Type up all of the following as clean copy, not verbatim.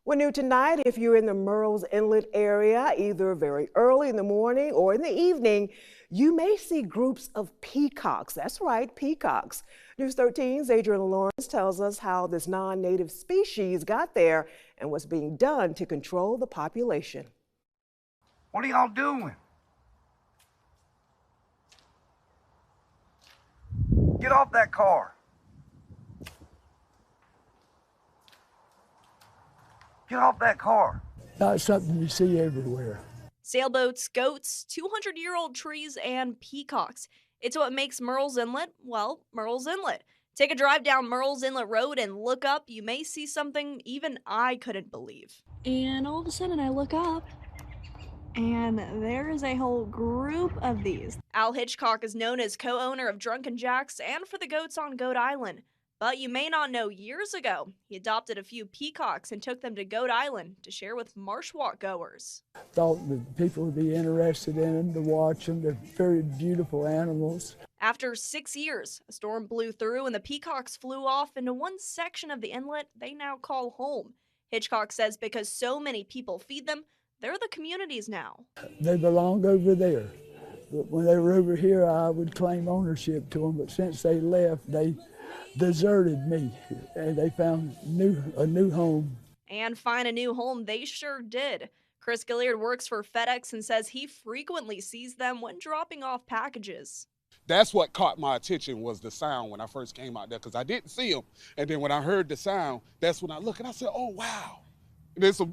Well, new tonight, if you're in the Murrells Inlet area, either very early in the morning or in the evening, you may see groups of peacocks. That's right, peacocks. News 13's Adriana Lawrence tells us how this non-native species got there and what's being done to control the population. What are y'all doing? Get off that car. Get off that car. Not something you see everywhere. Sailboats, goats, 200-year-old trees, and peacocks. It's what makes Murrells Inlet, well, Murrells Inlet. Take a drive down Murrells Inlet Road and look up. You may see something even I couldn't believe. And all of a sudden I look up, and there is a whole group of these. Al Hitchcock is known as co-owner of Drunken Jack's and for the goats on Goat Island. But you may not know, years ago, he adopted a few peacocks and took them to Goat Island to share with marsh walk goers. Thought that people would be interested in them, to watch them. They're very beautiful animals. After 6 years, a storm blew through and the peacocks flew off into one section of the inlet they now call home. Hitchcock says because so many people feed them, they're the community's now. They belong over there. But when they were over here, I would claim ownership to them. But since they left, they deserted me, and they found a new home. And find a new home they sure did. Chris Gilliard works for FedEx and says he frequently sees them when dropping off packages. That's what caught my attention, was the sound when I first came out there, because I didn't see them. And then when I heard the sound, that's when I looked and I said, oh, wow.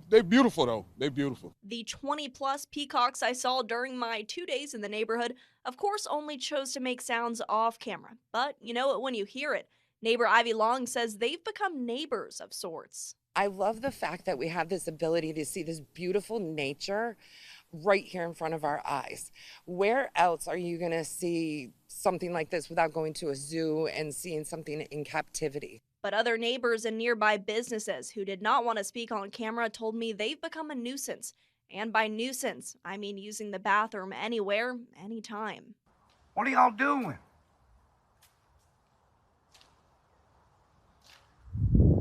They're beautiful, though. They're beautiful. The 20-plus peacocks I saw during my 2 days in the neighborhood, of course, only chose to make sounds off camera. But you know it when you hear it. Neighbor Ivy Long says they've become neighbors of sorts. I love the fact that we have this ability to see this beautiful nature right here in front of our eyes. Where else are you going to see something like this without going to a zoo and seeing something in captivity? But other neighbors and nearby businesses who did not want to speak on camera told me they've become a nuisance. And by nuisance, I mean using the bathroom anywhere, anytime. What are y'all doing?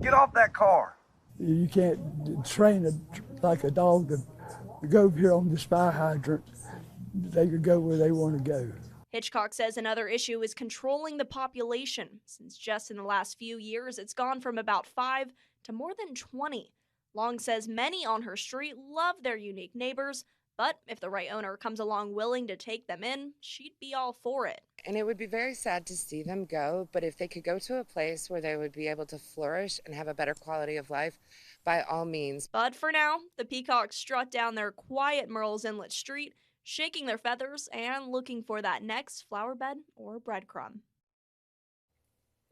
Get off that car. You can't train like a dog to go over here on the fire hydrant. They could go where they want to go. Hitchcock says another issue is controlling the population, since just in the last few years it's gone from about 5 to more than 20. Long says many on her street love their unique neighbors, but if the right owner comes along willing to take them in, she'd be all for it. And it would be very sad to see them go, but if they could go to a place where they would be able to flourish and have a better quality of life, by all means. But for now, the peacocks strut down their quiet Murrells Inlet street, shaking their feathers and looking for that next flower bed or breadcrumb.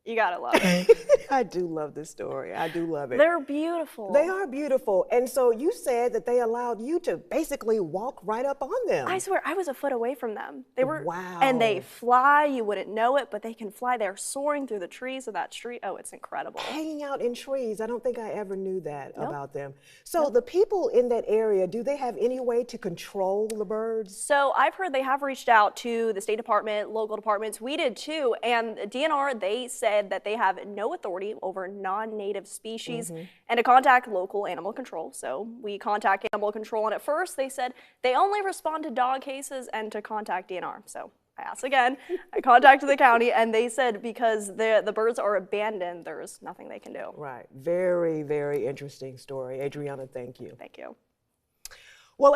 You gotta love it. I do love this story. I do love it. They're beautiful. They are beautiful. And so you said that they allowed you to basically walk right up on them. I swear, I was a foot away from them. They were, wow. And they fly. You wouldn't know it, but they can fly. They're soaring through the trees of that street. Oh, it's incredible. Hanging out in trees. I don't think I ever knew that about them. So the people in that area, do they have any way to control the birds? So I've heard they have reached out to the State Department, local departments. We did too. And DNR, they said that they have no authority over non-native species and to contact local animal control. So we contact animal control, and at first they said they only respond to dog cases and to contact DNR. So I asked again, I contacted the county, and they said because the birds are abandoned, there's nothing they can do. Right. Very, very interesting story. Adriana, thank you. Thank you. Well,